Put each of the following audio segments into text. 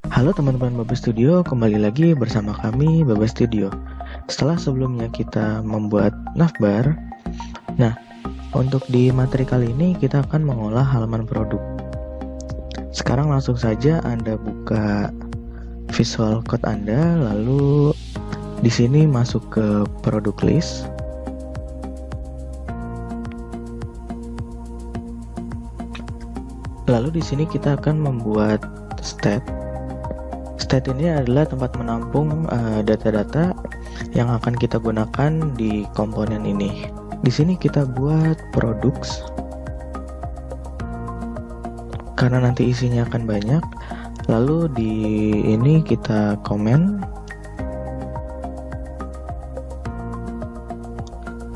Halo teman-teman Baba Studio, kembali lagi bersama kami Baba Studio. Setelah sebelumnya kita membuat navbar, nah untuk di materi kali ini kita akan mengolah halaman produk. Sekarang langsung saja Anda buka Visual Code Anda, lalu di sini masuk ke product list. Lalu di sini kita akan membuat state. State ini adalah tempat menampung data-data yang akan kita gunakan di komponen ini. Di sini kita buat products karena nanti isinya akan banyak. Lalu di ini kita komen.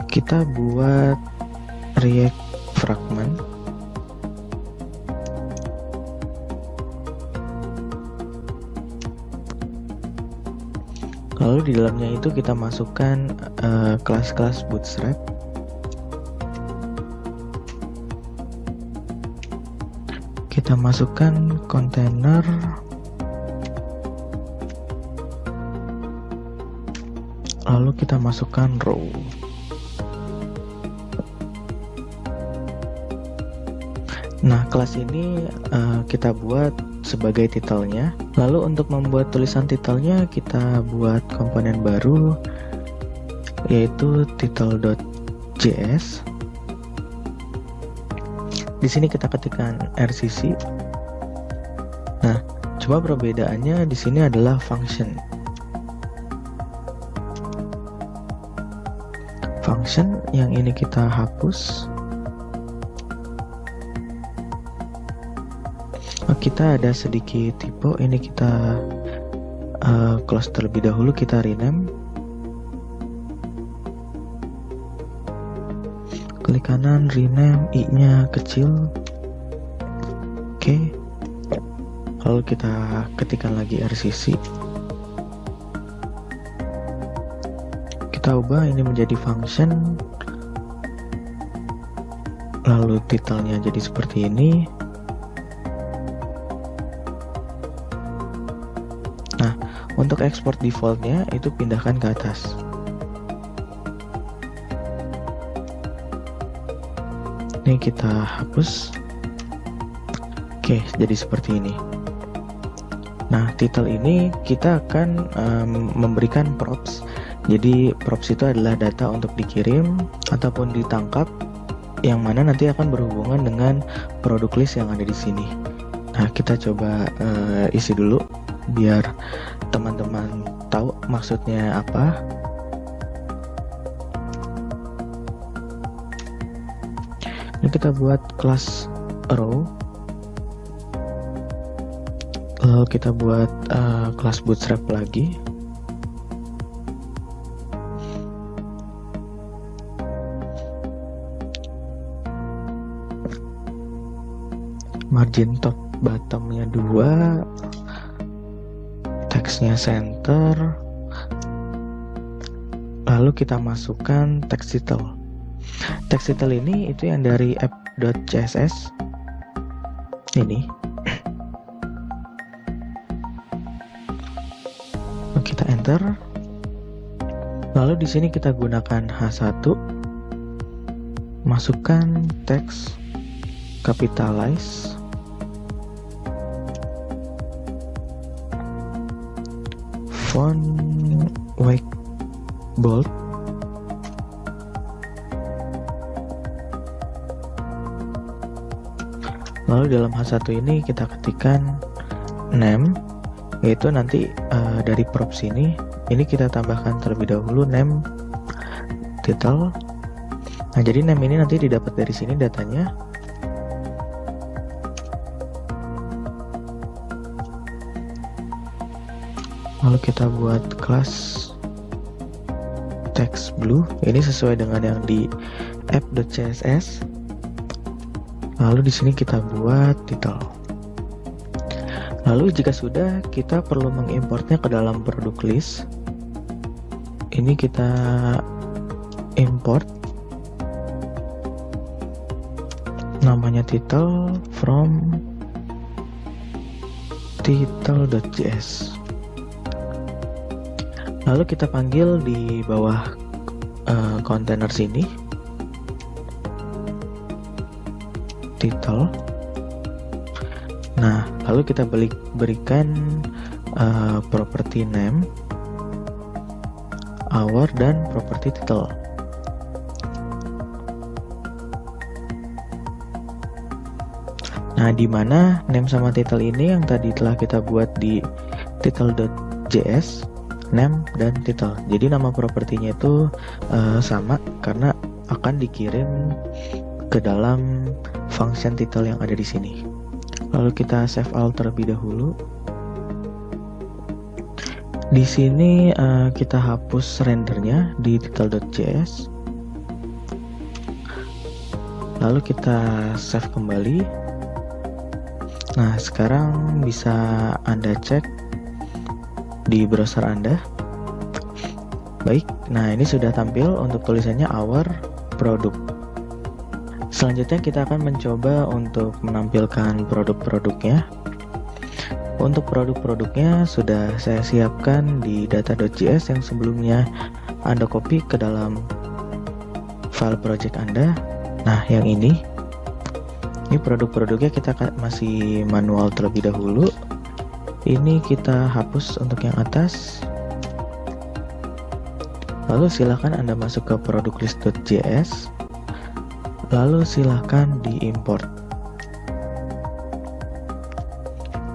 Kita buat React fragment. Lalu di dalamnya itu kita masukkan kelas-kelas Bootstrap. Kita masukkan container. Lalu kita masukkan row. Nah, kelas ini kita buat sebagai titelnya. Lalu untuk membuat tulisan titelnya kita buat komponen baru yaitu title.js. Di sini kita ketikkan RCC. Nah, cuma perbedaannya di sini adalah function. Function yang ini kita hapus. Kita ada sedikit typo, ini kita close terlebih dahulu, kita rename. Klik kanan, rename, i-nya kecil. Oke. Lalu kita ketikkan lagi RCC. Kita ubah ini menjadi function. Lalu titelnya jadi seperti ini. Untuk export defaultnya itu pindahkan ke atas. Ini kita hapus. Oke, jadi seperti ini. Nah, title ini kita akan memberikan props. Jadi props itu adalah data untuk dikirim ataupun ditangkap, yang mana nanti akan berhubungan dengan product list yang ada di sini. Nah, kita coba isi dulu biar teman-teman tahu maksudnya apa. Ini kita buat kelas row. Lalu kita buat kelas bootstrap lagi. Margin top bottomnya 2. Teksnya center. Lalu kita masukkan text title. Text title ini itu yang dari app.css ini. Kita enter. Lalu di sini kita gunakan H1. Masukkan teks, capitalize. Font white bold. Lalu dalam H1 ini kita ketikkan name, yaitu nanti dari props ini kita tambahkan terlebih dahulu name title. Nah, jadi name ini nanti didapat dari sini datanya. Lalu kita buat kelas text blue, ini sesuai dengan yang di app.css. Lalu di sini kita buat title. Lalu jika sudah, kita perlu mengimportnya ke dalam product list. Ini kita import namanya title from title.js. Lalu kita panggil di bawah kontainer sini title. Nah, lalu kita berikan property name, hour, dan property title. Nah, di mana name sama title ini yang tadi telah kita buat di title.js, name dan title. Jadi nama propertinya itu sama karena akan dikirim ke dalam function title yang ada di sini. Lalu kita save all terlebih dahulu. Di sini kita hapus rendernya di title.js. Lalu kita save kembali. Nah, sekarang bisa Anda cek di browser Anda. Baik, nah ini sudah tampil untuk tulisannya our product. Selanjutnya kita akan mencoba untuk menampilkan produk-produknya. Untuk produk-produknya sudah saya siapkan di data.js yang sebelumnya Anda copy ke dalam file project Anda. Nah, yang ini produk-produknya kita masih manual terlebih dahulu. Ini kita hapus untuk yang atas. Lalu silakan Anda masuk ke produk list.js. Lalu silakan diimport.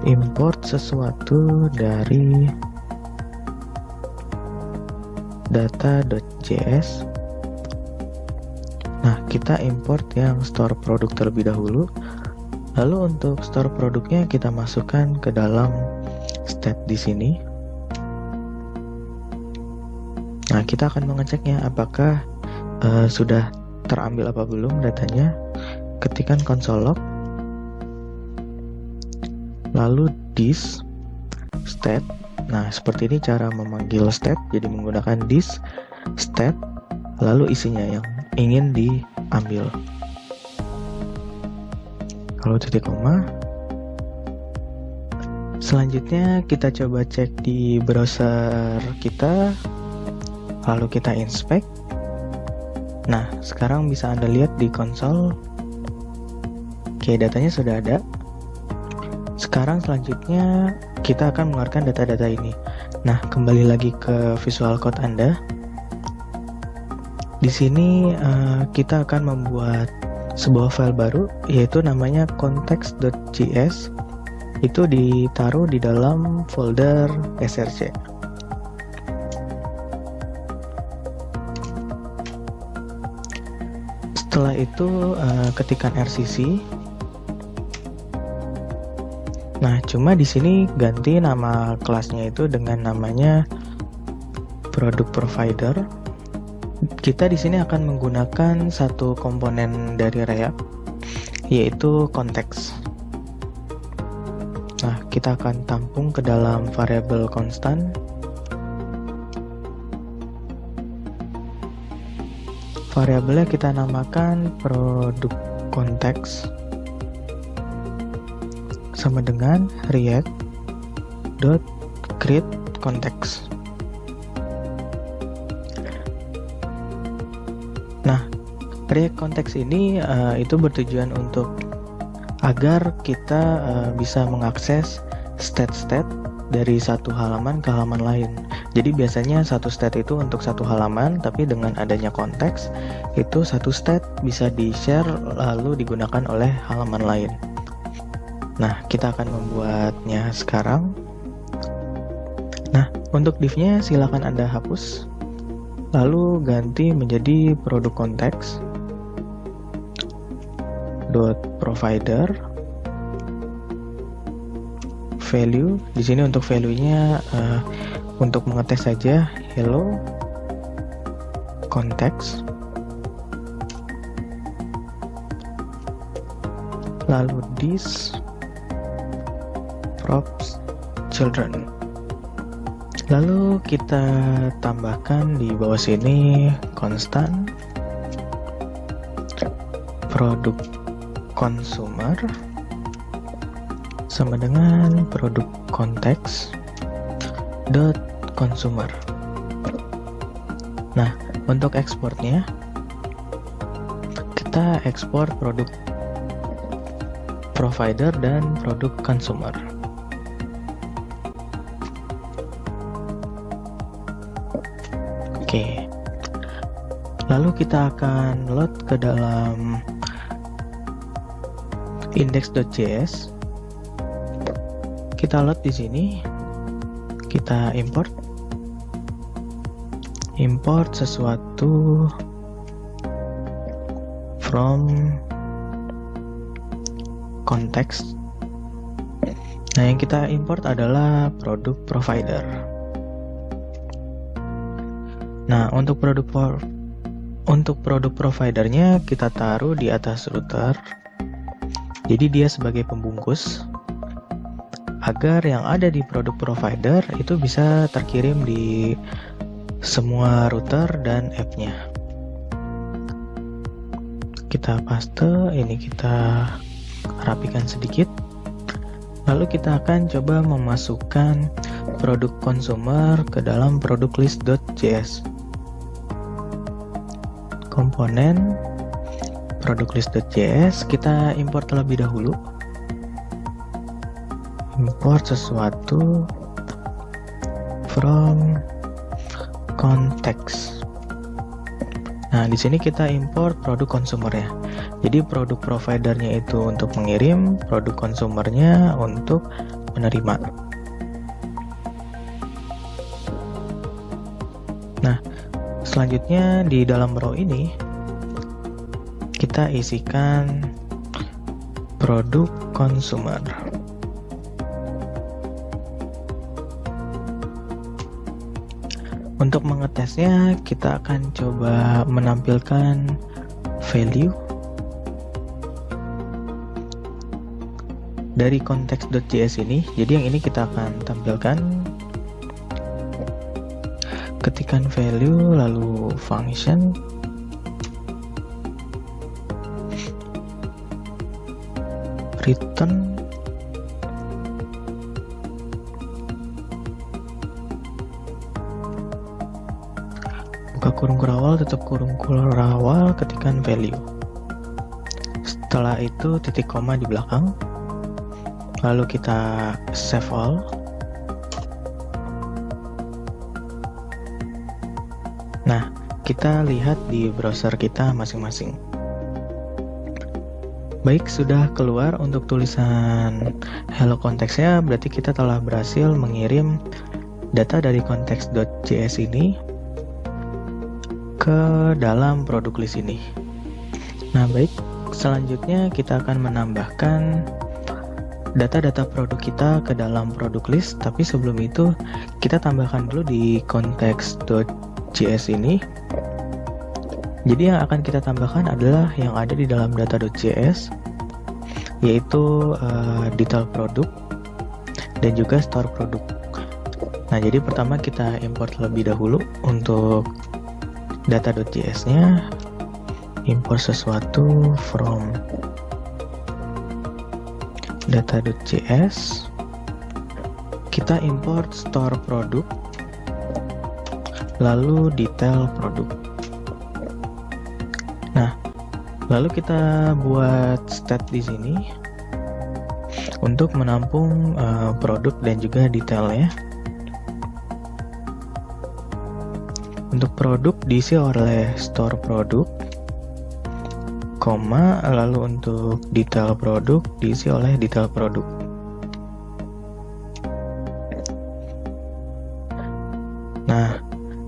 Import sesuatu dari data.js. Nah, kita import yang store produk terlebih dahulu. Lalu untuk store produknya kita masukkan ke dalam state di sini. Nah, kita akan mengeceknya apakah sudah terambil apa belum datanya. Ketikkan console log, lalu this state. Nah, seperti ini cara memanggil state, jadi menggunakan this state, lalu isinya yang ingin diambil. Lalu titik koma. Selanjutnya kita coba cek di browser kita, lalu kita inspect. Nah, sekarang bisa Anda lihat di konsol. Oke, datanya sudah ada. Sekarang selanjutnya kita akan mengeluarkan data-data ini. Nah, kembali lagi ke Visual Code Anda. Di sini kita akan membuat sebuah file baru, yaitu namanya context.js. Itu ditaruh di dalam folder src. Setelah itu ketikkan rcc. Nah, cuma di sini ganti nama kelasnya itu dengan namanya product provider. Kita di sini akan menggunakan satu komponen dari React, yaitu context. Nah, kita akan tampung ke dalam variabel konstan. Variabelnya kita namakan produk context sama dengan react.createContext. Nah, React Context ini itu bertujuan untuk agar kita bisa mengakses state-state dari satu halaman ke halaman lain. Jadi biasanya satu state itu untuk satu halaman, tapi dengan adanya konteks itu satu state bisa di-share lalu digunakan oleh halaman lain. Nah, kita akan membuatnya sekarang. Nah, untuk div-nya silakan Anda hapus, lalu ganti menjadi produk konteks .provider value. Di sini untuk value-nya untuk mengetes saja hello context, lalu this props children. Lalu kita tambahkan di bawah sini konstan produk consumer sama dengan produk konteks dot consumer. Nah, untuk ekspornya kita ekspor produk provider dan produk consumer. Oke. Lalu kita akan load ke dalam index.js. Kita load di sini. Kita import sesuatu from context. Nah, yang kita import adalah produk provider. Nah, untuk produk providernya kita taruh di atas router. Jadi dia sebagai pembungkus agar yang ada di produk provider itu bisa terkirim di semua router dan app-nya. Kita paste, ini kita rapikan sedikit. Lalu kita akan coba memasukkan produk consumer ke dalam produk list.js. Komponen produk list.js kita import terlebih dahulu. Import sesuatu from context. Nah, di sini kita import produk consumer-nya. Jadi produk providernya itu untuk mengirim, produk consumer-nya untuk menerima. Nah, selanjutnya di dalam row ini kita isikan produk consumer. Untuk mengetesnya, kita akan coba menampilkan value dari context.js ini. Jadi yang ini kita akan tampilkan, ketikkan value lalu function, return buka kurung kurawal, tutup kurung kurawal, ketikkan value. Setelah itu titik koma di belakang. Lalu kita save all. Nah, kita lihat di browser kita masing-masing. Baik, sudah keluar untuk tulisan hello konteksnya, berarti kita telah berhasil mengirim data dari context.js ini ke dalam produk list ini. Nah, baik, selanjutnya kita akan menambahkan data-data produk kita ke dalam produk list, tapi sebelum itu kita tambahkan dulu di context.js ini. Jadi yang akan kita tambahkan adalah yang ada di dalam data.js, yaitu detail produk dan juga store produk. Nah, jadi pertama kita import terlebih dahulu untuk data.js-nya, import sesuatu from data.js, kita import store produk, lalu detail produk. Nah, lalu kita buat state di sini untuk menampung produk dan juga detailnya. Untuk produk diisi oleh store produk, koma, lalu untuk detail produk diisi oleh detail produk. Nah,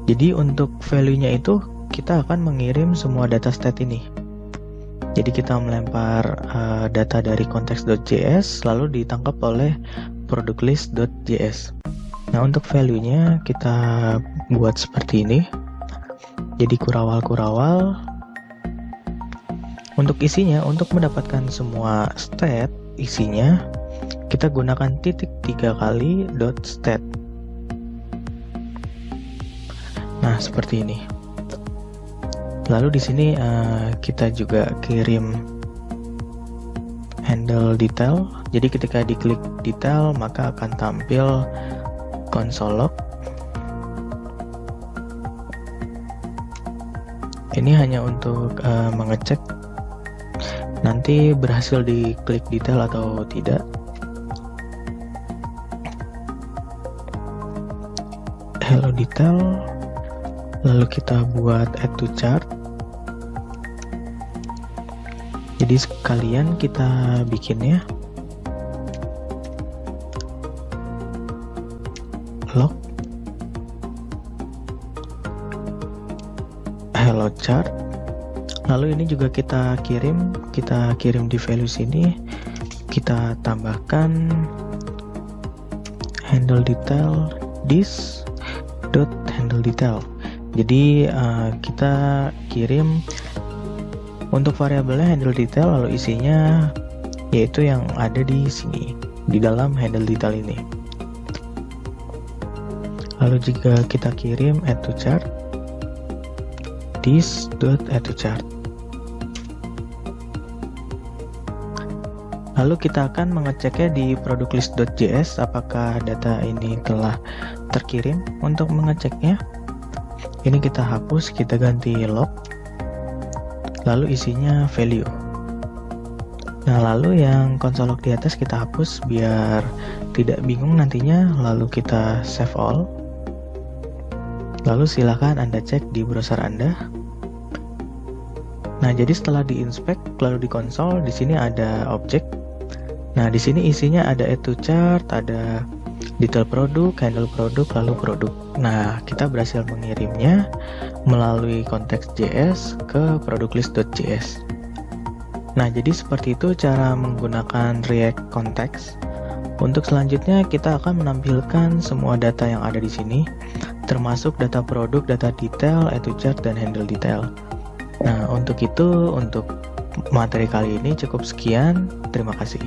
jadi untuk value-nya itu kita akan mengirim semua data state ini. Jadi kita melempar data dari context.js lalu ditangkap oleh product list.js. Nah, untuk value-nya kita buat seperti ini. Jadi kurawal-kurawal. Untuk isinya, untuk mendapatkan semua state isinya, kita gunakan titik 3 kali dot state. Nah, seperti ini. Lalu di sini kita juga kirim handle detail. Jadi ketika diklik detail maka akan tampil console log. Ini hanya untuk mengecek nanti berhasil diklik detail atau tidak. Hello detail, lalu kita buat add to chart. Jadi sekalian kita bikinnya log hello chart. Lalu ini juga kita kirim di value sini, kita tambahkan handle detail this dot handle detail. Jadi kita kirim untuk variabelnya handle detail, lalu isinya yaitu yang ada di sini di dalam handle detail ini. Lalu jika kita kirim add to chart this dot add to chart. Lalu kita akan mengeceknya di product list.js apakah data ini telah terkirim. Untuk mengeceknya, ini kita hapus, kita ganti log, lalu isinya value. Nah, lalu yang console log di atas kita hapus biar tidak bingung nantinya, lalu kita save all. Lalu silakan Anda cek di browser Anda. Nah, jadi setelah diinspect lalu di konsol, di sini ada objek. Nah, di sini isinya ada add to chart, ada detail produk, handle produk, lalu produk. Nah, kita berhasil mengirimnya melalui konteks JS ke product list.js. Nah, jadi seperti itu cara menggunakan React Context. Untuk selanjutnya kita akan menampilkan semua data yang ada di sini, termasuk data produk, data detail, add to chart, dan handle detail. Nah, untuk materi kali ini cukup sekian. Terima kasih.